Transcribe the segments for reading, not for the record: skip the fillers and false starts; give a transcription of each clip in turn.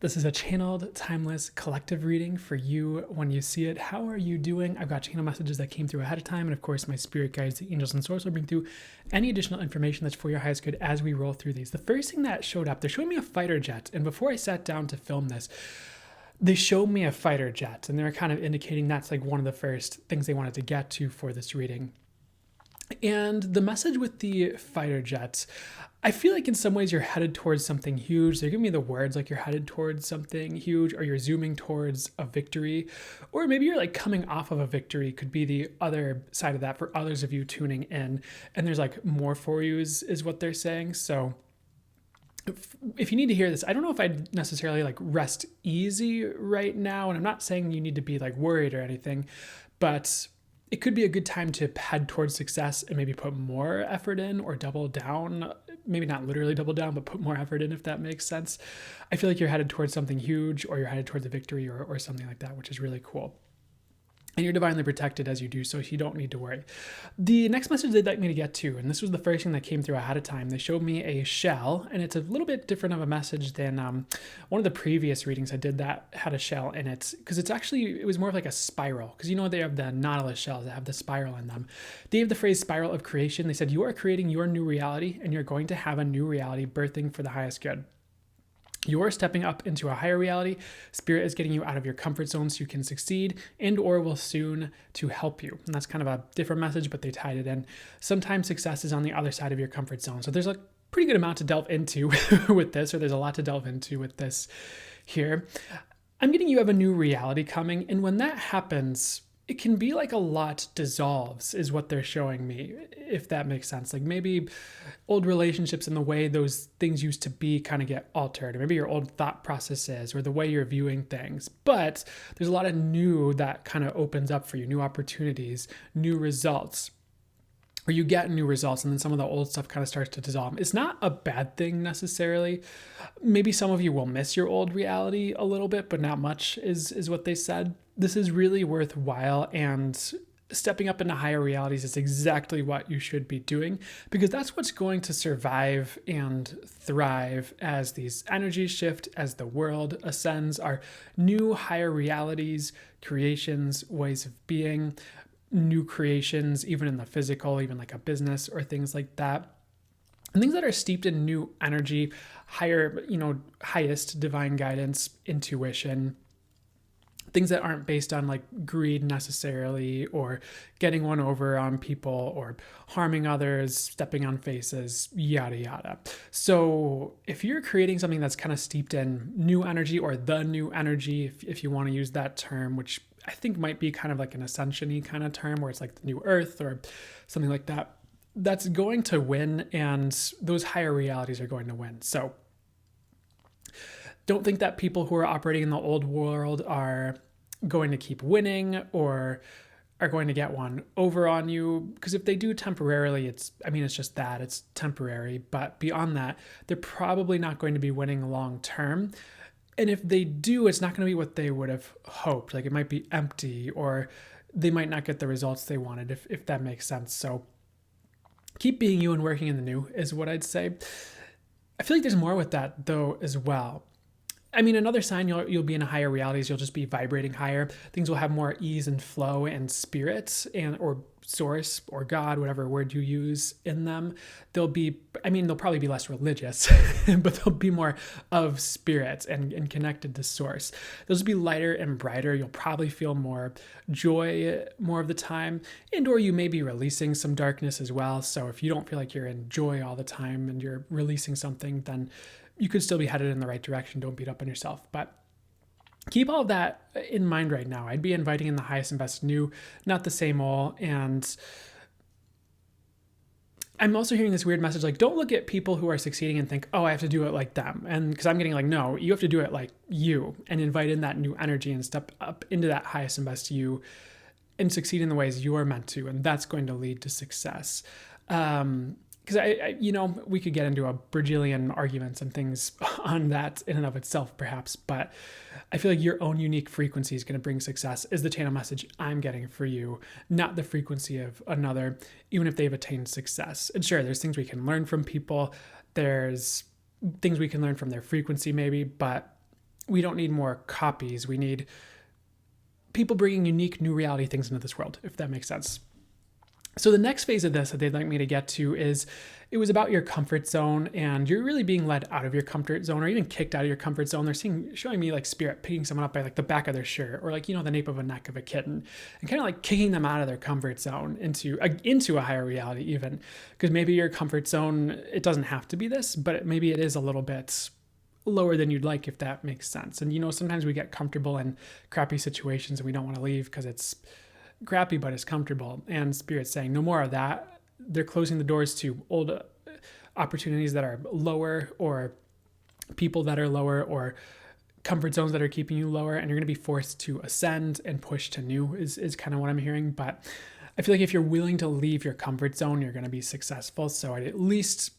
This is a channeled, timeless, collective reading for you when you see it. How are you doing? I've got channel messages that came through ahead of time, and of course, my spirit guides, the angels and source will bring through any additional information that's for your highest good as we roll through these. The first thing that showed up, they're showing me a fighter jet, and before I sat down to film this, they showed me a fighter jet, and they were kind of indicating that's like one of the first things they wanted to get to for this reading. And the message with the fighter jets, I feel like in some ways you're headed towards something huge. They're giving me the words like you're headed towards something huge, or you're zooming towards a victory, or maybe you're like coming off of a victory, could be the other side of that for others of you tuning in. And there's like more for you is what they're saying. So if you need to hear this, I don't know if I'd necessarily like rest easy right now. And I'm not saying you need to be like worried or anything, but it could be a good time to head towards success and maybe put more effort in or double down. Maybe not literally double down, but put more effort in, if that makes sense. I feel like you're headed towards something huge, or you're headed towards a victory or something like that, which is really cool. And you're divinely protected as you do so you don't need to worry. The next message they'd like me to get to, and this was the first thing that came through ahead of time, they showed me a shell, and it's a little bit different of a message than one of the previous readings I did that had a shell in it, because it was more of like a spiral, because you know they have the nautilus shells that have the spiral in them. They have the phrase spiral of creation. They said you are creating your new reality, and you're going to have a new reality birthing for the highest good. You're stepping up into a higher reality. Spirit is getting you out of your comfort zone so you can succeed, and or will soon to help you. And that's kind of a different message, but they tied it in. Sometimes success is on the other side of your comfort zone. So there's a pretty good amount to delve into with this, or there's a lot to delve into with this here. I'm getting you have a new reality coming, and when that happens, it can be like a lot dissolves is what they're showing me, if that makes sense. Like maybe old relationships and the way those things used to be kind of get altered, or maybe your old thought processes or the way you're viewing things. But there's a lot of new that kind of opens up for you, new opportunities, new results. Or you get new results, and then some of the old stuff kind of starts to dissolve. It's not a bad thing necessarily. Maybe some of you will miss your old reality a little bit, but not much is what they said. This is really worthwhile, and stepping up into higher realities is exactly what you should be doing, because that's what's going to survive and thrive as these energies shift, as the world ascends, our new higher realities, creations, ways of being, new creations, even in the physical, even like a business or things like that. And things that are steeped in new energy, higher, highest divine guidance, intuition, things that aren't based on like greed necessarily, or getting one over on people, or harming others, stepping on faces, yada, yada. So if you're creating something that's kind of steeped in new energy, or the new energy, if you want to use that term, which I think might be kind of like an ascension-y kind of term, where it's like the new earth or something like that, that's going to win, and those higher realities are going to win. So don't think that people who are operating in the old world are going to keep winning or are going to get one over on you, because if they do temporarily, it's just that, it's temporary. But beyond that, they're probably not going to be winning long term. And if they do, it's not going to be what they would have hoped. Like it might be empty, or they might not get the results they wanted, if that makes sense. So keep being you and working in the new is what I'd say. I feel like there's more with that though as well. Another sign you'll be in a higher reality is you'll just be vibrating higher. Things will have more ease and flow and spirit, or source or God, whatever word you use in them. They'll probably be less religious, but they'll be more of spirit and connected to source. They'll just be lighter and brighter. You'll probably feel more joy more of the time, and or you may be releasing some darkness as well. So if you don't feel like you're in joy all the time and you're releasing something, then you could still be headed in the right direction. Don't beat up on yourself. But keep all of that in mind right now. I'd be inviting in the highest and best new, not the same old. And I'm also hearing this weird message, like, don't look at people who are succeeding and think, oh, I have to do it like them. And because I'm getting like, no, you have to do it like you, and invite in that new energy and step up into that highest and best you and succeed in the ways you are meant to. And that's going to lead to success. Because we could get into a bajillion arguments and things on that in and of itself, perhaps, but I feel like your own unique frequency is going to bring success, is the channel message I'm getting for you, not the frequency of another, even if they've attained success. And sure, there's things we can learn from people. There's things we can learn from their frequency maybe, but we don't need more copies. We need people bringing unique new reality things into this world, if that makes sense. So the next phase of this that they'd like me to get to is, it was about your comfort zone, and you're really being led out of your comfort zone, or even kicked out of your comfort zone. They're showing me like spirit picking someone up by like the back of their shirt, or like, the nape of a neck of a kitten, and kind of like kicking them out of their comfort zone into a higher reality even. Because maybe your comfort zone, it doesn't have to be this, but maybe it is a little bit lower than you'd like, if that makes sense. And sometimes we get comfortable in crappy situations and we don't want to leave because it's crappy, but it's comfortable. And Spirit's saying no more of that. They're closing the doors to old opportunities that are lower, or people that are lower, or comfort zones that are keeping you lower, and you're going to be forced to ascend and push to new is kind of what I'm hearing. But I feel like if you're willing to leave your comfort zone, you're going to be successful. So I'd at least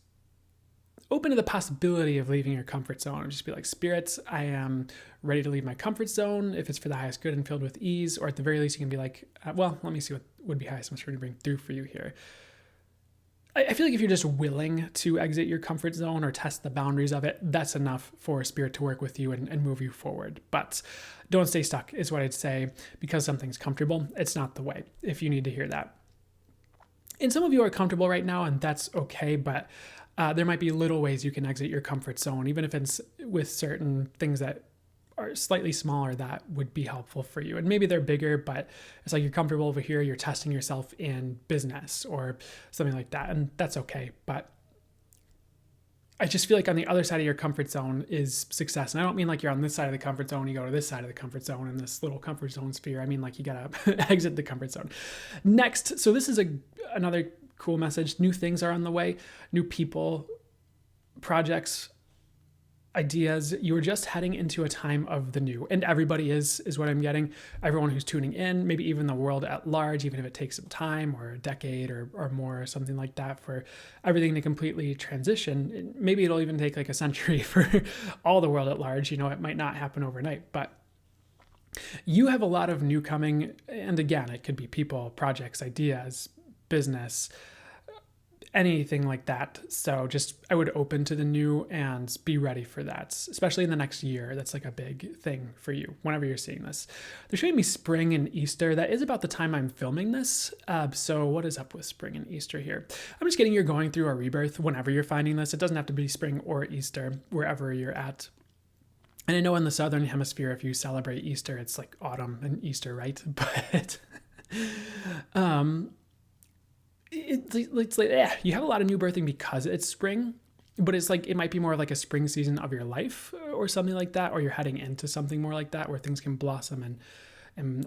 open to the possibility of leaving your comfort zone, and just be like, spirits, I am ready to leave my comfort zone if it's for the highest good and filled with ease. Or at the very least, you can be like, well, let me see what would be highest. I'm trying to bring through for you here. I feel like if you're just willing to exit your comfort zone or test the boundaries of it, that's enough for spirit to work with you and move you forward. But don't stay stuck is what I'd say, because something's comfortable. It's not the way, if you need to hear that. And some of you are comfortable right now, and that's okay, but there might be little ways you can exit your comfort zone, even if it's with certain things that are slightly smaller that would be helpful for you. And maybe they're bigger, but it's like you're comfortable over here, you're testing yourself in business or something like that, and that's okay. But I just feel like on the other side of your comfort zone is success. And I don't mean like you're on this side of the comfort zone, you go to this side of the comfort zone in this little comfort zone sphere. I mean like you gotta exit the comfort zone. Next, so this is another cool message. New things are on the way, new people, projects, ideas. You are just heading into a time of the new, and everybody is what I'm getting. Everyone who's tuning in, maybe even the world at large, even if it takes some time or a decade or more or something like that for everything to completely transition. Maybe it'll even take like a century for all the world at large. It might not happen overnight, but you have a lot of new coming. And again, it could be people, projects, ideas, business, anything like that. So I would open to the new and be ready for that, especially in the next year. That's like a big thing for you whenever you're seeing this. They're showing me spring and Easter. That is about the time I'm filming this. So what is up with spring and Easter here? I'm just getting you're going through a rebirth whenever you're finding this. It doesn't have to be spring or Easter, wherever you're at. And I know in the Southern Hemisphere, if you celebrate Easter, it's like autumn and Easter, right? But it's like, you have a lot of new birthing because it's spring, but it's like, it might be more like a spring season of your life or something like that, or you're heading into something more like that where things can blossom and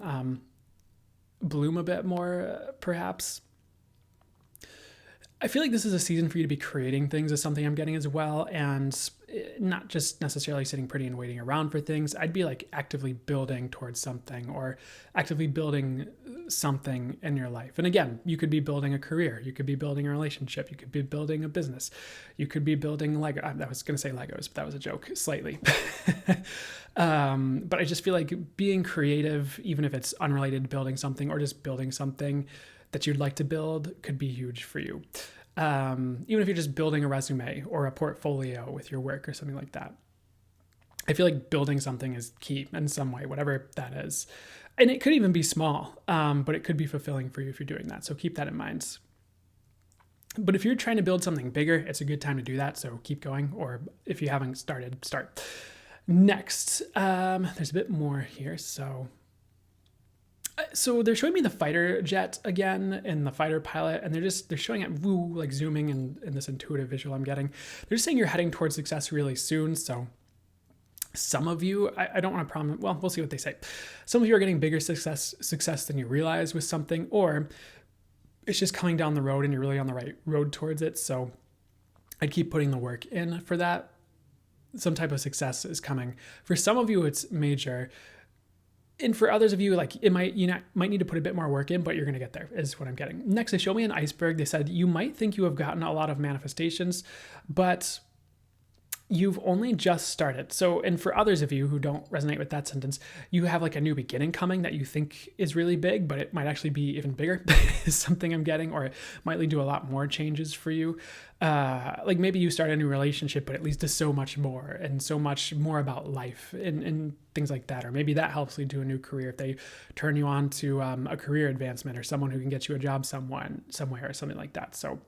bloom a bit more, perhaps. I feel like this is a season for you to be creating things is something I'm getting as well, and not just necessarily sitting pretty and waiting around for things. I'd be like actively building towards something, or actively building something in your life. And again, you could be building a career, you could be building a relationship, you could be building a business, you could be building Lego. I was going to say Legos, but that was a joke slightly. But I just feel like being creative, even if it's unrelated to building something, or just building something that you'd like to build, could be huge for you. Even if you're just building a resume or a portfolio with your work or something like that. I feel like building something is key in some way, whatever that is. And it could even be small, but it could be fulfilling for you if you're doing that. So keep that in mind. But if you're trying to build something bigger, it's a good time to do that. So keep going, or if you haven't started, start. Next, there's a bit more here. So they're showing me the fighter jet again and the fighter pilot, and they're showing it like zooming in this intuitive visual I'm getting. They're just saying you're heading towards success really soon. So some of you, I don't want to promise, well, we'll see what they say. Some of you are getting bigger success than you realize with something, or it's just coming down the road and you're really on the right road towards it. So I'd keep putting the work in for that. Some type of success is coming. For some of you, it's major. And for others of you, like you might need to put a bit more work in, but you're going to get there, is what I'm getting. Next, they show me an iceberg. They said, you might think you have gotten a lot of manifestations, but you've only just started. So, and for others of you who don't resonate with that sentence, you have like a new beginning coming that you think is really big, but it might actually be even bigger is something I'm getting, or it might lead to a lot more changes for you. Like maybe you start a new relationship, but it leads to so much more and so much more about life and things like that. Or maybe that helps lead to a new career if they turn you on to a career advancement or someone who can get you a job somewhere or something like that. So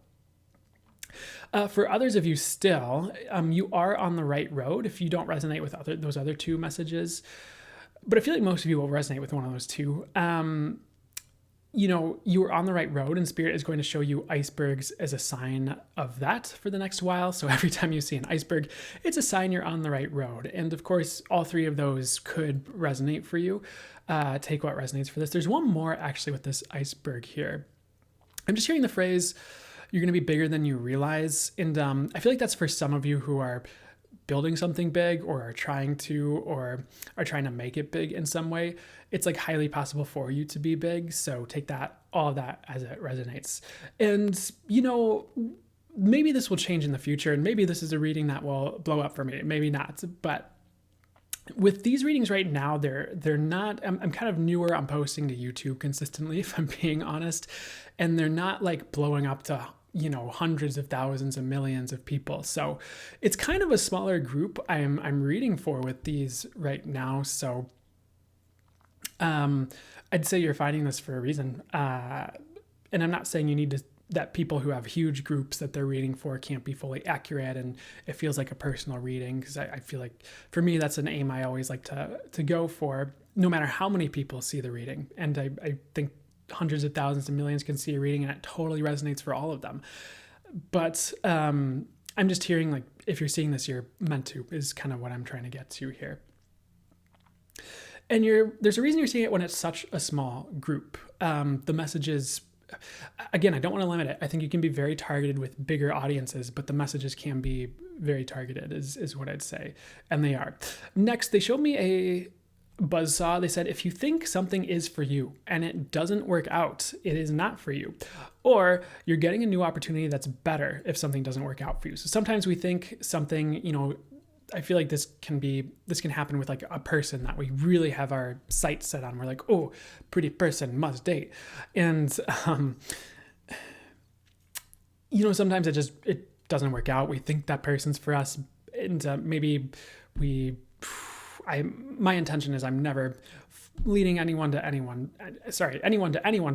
for others of you still, you are on the right road if you don't resonate with those other two messages. But I feel like most of you will resonate with one of those two. You are on the right road, and Spirit is going to show you icebergs as a sign of that for the next while. So every time you see an iceberg, it's a sign you're on the right road. And of course, all three of those could resonate for you. Take what resonates for this. There's one more actually with this iceberg here. I'm just hearing the phrase, you're going to be bigger than you realize. And I feel like that's for some of you who are building something big or are trying to make it big in some way. It's like highly possible for you to be big. So take all of that as it resonates. And, maybe this will change in the future. And maybe this is a reading that will blow up for me. Maybe not. But with these readings right now, they're not, I'm kind of newer. I'm posting to YouTube consistently, if I'm being honest. And they're not like blowing up to hundreds of thousands and millions of people. So it's kind of a smaller group I'm reading for with these right now. So I'd say you're finding this for a reason. And I'm not saying you need to, that people who have huge groups that they're reading for can't be fully accurate and it feels like a personal reading, because I feel like for me, that's an aim I always like to go for, no matter how many people see the reading. And I think hundreds of thousands and millions can see a reading and it totally resonates for all of them. But I'm just hearing like, if you're seeing this, you're meant to, is kind of what I'm trying to get to here. And there's a reason you're seeing it when it's such a small group. The messages, again, I don't want to limit it. I think you can be very targeted with bigger audiences, but the messages can be very targeted is what I'd say. And they are. Next, they showed me a buzzsaw. They said, if you think something is for you and it doesn't work out, it is not for you. Or you're getting a new opportunity that's better if something doesn't work out for you. So sometimes we think something, I feel like this can happen with like a person that we really have our sights set on. We're like, oh, pretty person, must date. And, sometimes it doesn't work out. We think that person's for us. And maybe my intention is I'm never leading anyone to anyone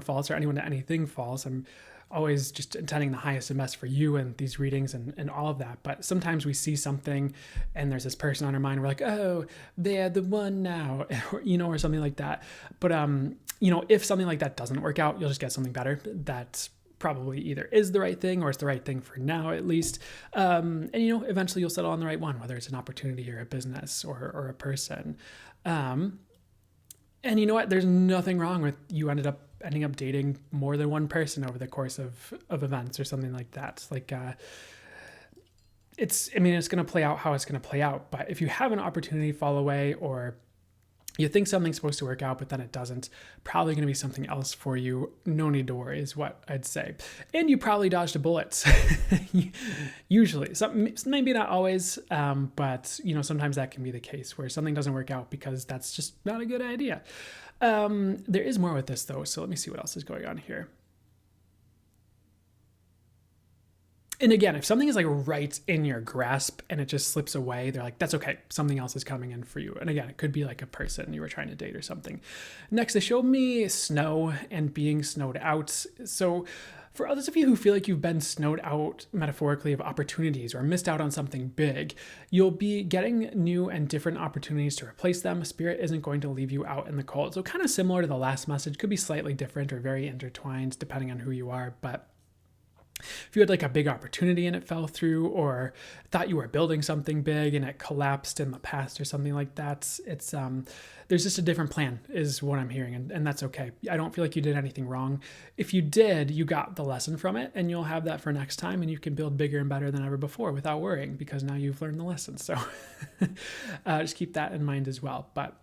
false or anyone to anything false. I'm always just intending the highest and best for you and these readings and all of that. But sometimes we see something and there's this person on our mind. We're like, oh, they're the one now, or something like that. But, if something like that doesn't work out, you'll just get something better that probably either is the right thing or it's the right thing for now, at least. And eventually you'll settle on the right one, whether it's an opportunity or a business or a person. And you know what? There's nothing wrong with you ending up dating more than one person over the course of events or something like that. Like, it's going to play out how it's going to play out. But if you have an opportunity fall away, or you think something's supposed to work out, but then it doesn't, probably going to be something else for you. No need to worry is what I'd say. And you probably dodged a bullet. Usually. Maybe not always, but sometimes that can be the case where something doesn't work out because that's just not a good idea. There is more with this though, so let me see what else is going on here. And again, if something is like right in your grasp and it just slips away, they're like, that's okay. Something else is coming in for you. And again, it could be like a person you were trying to date or something. Next, they showed me snow and being snowed out. So for others of you who feel like you've been snowed out metaphorically of opportunities or missed out on something big, you'll be getting new and different opportunities to replace them. Spirit isn't going to leave you out in the cold. So kind of similar to the last message, could be slightly different or very intertwined depending on who you are. But if you had like a big opportunity and it fell through, or thought you were building something big and it collapsed in the past or something like that, it's there's just a different plan is what I'm hearing, and that's okay. I don't feel like you did anything wrong. If you did, you got the lesson from it, and you'll have that for next time, and you can build bigger and better than ever before without worrying, because now you've learned the lesson. So just keep that in mind as well. But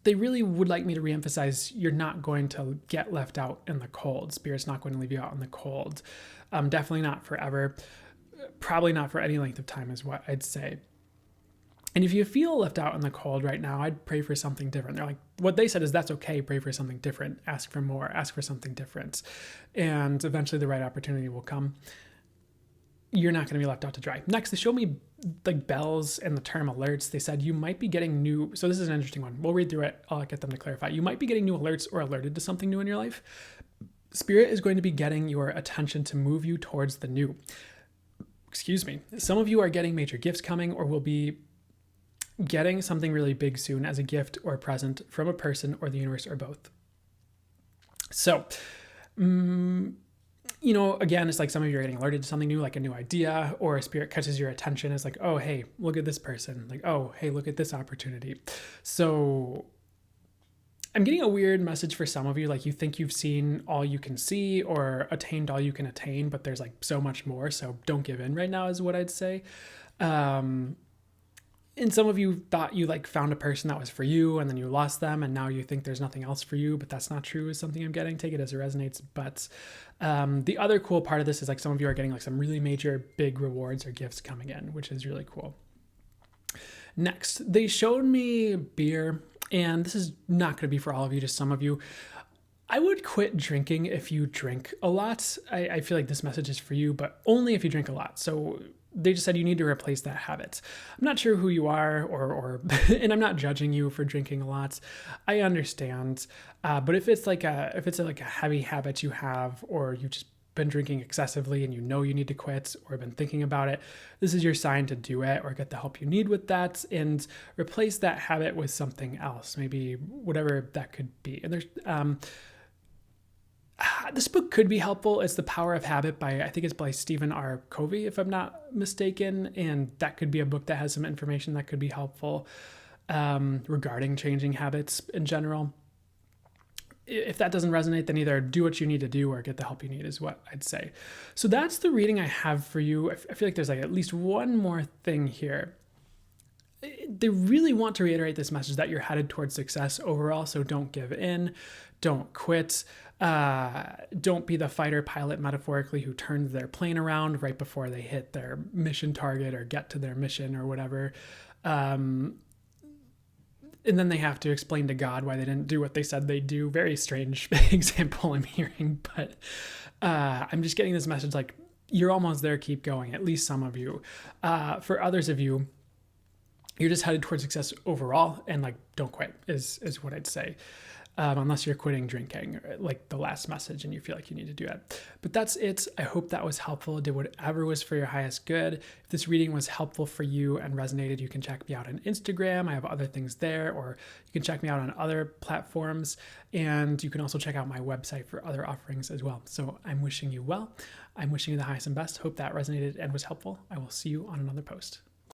they really would like me to reemphasize, you're not going to get left out in the cold. Spirit's not going to leave you out in the cold. Definitely not forever. probably not for any length of time is what I'd say. And if you feel left out in the cold right now, I'd pray for something different. They're like, what they said is that's okay, pray for something different, ask for more, ask for something different. And eventually the right opportunity will come. You're not going to be left out to dry. Next, they showed me like bells and the term alerts. They said you might be getting new, so this is an interesting one. We'll read through it. I'll get them to clarify. You might be getting new alerts or alerted to something new in your life. Spirit is going to be getting your attention to move you towards the new. Excuse me. Some of you are getting major gifts coming or will be getting something really big soon as a gift or a present from a person or the universe or both. So, again, it's like some of you are getting alerted to something new, like a new idea, or a spirit catches your attention. It's like, oh, hey, look at this person. Like, oh, hey, look at this opportunity. So I'm getting a weird message for some of you. Like you think you've seen all you can see or attained all you can attain, but there's like so much more. So don't give in right now is what I'd say. And some of you thought you like found a person that was for you and then you lost them and now you think there's nothing else for you, but that's not true is something I'm getting. Take it as it resonates. But the other cool part of this is like some of you are getting like some really major big rewards or gifts coming in, which is really cool. Next, they showed me beer, and this is not going to be for all of you, just some of you. I would quit drinking if you drink a lot. I feel like this message is for you, but only if you drink a lot. So they just said you need to replace that habit. I'm not sure who you are or and I'm not judging you for drinking a lot. I understand. But if it's like a heavy habit you have, or you've just been drinking excessively and you know you need to quit or been thinking about it, this is your sign to do it or get the help you need with that and replace that habit with something else, maybe whatever that could be. And there's, this book could be helpful. It's The Power of Habit I think it's by Stephen R. Covey, if I'm not mistaken. And that could be a book that has some information that could be helpful regarding changing habits in general. If that doesn't resonate, then either do what you need to do or get the help you need is what I'd say. So that's the reading I have for you. I feel like there's like at least one more thing here. They really want to reiterate this message that you're headed towards success overall. So don't give in, don't quit. Don't be the fighter pilot metaphorically who turns their plane around right before they hit their mission target or get to their mission or whatever. And then they have to explain to God why they didn't do what they said they'd do. Very strange example I'm hearing, but I'm just getting this message like, you're almost there, keep going, at least some of you. For others of you, you're just headed towards success overall, and like, don't quit is what I'd say. Unless you're quitting drinking, like the last message, and you feel like you need to do it. But that's it. I hope that was helpful. Did whatever was for your highest good. If this reading was helpful for you and resonated, you can check me out on Instagram. I have other things there, or you can check me out on other platforms. And you can also check out my website for other offerings as well. So I'm wishing you well. I'm wishing you the highest and best. Hope that resonated and was helpful. I will see you on another post.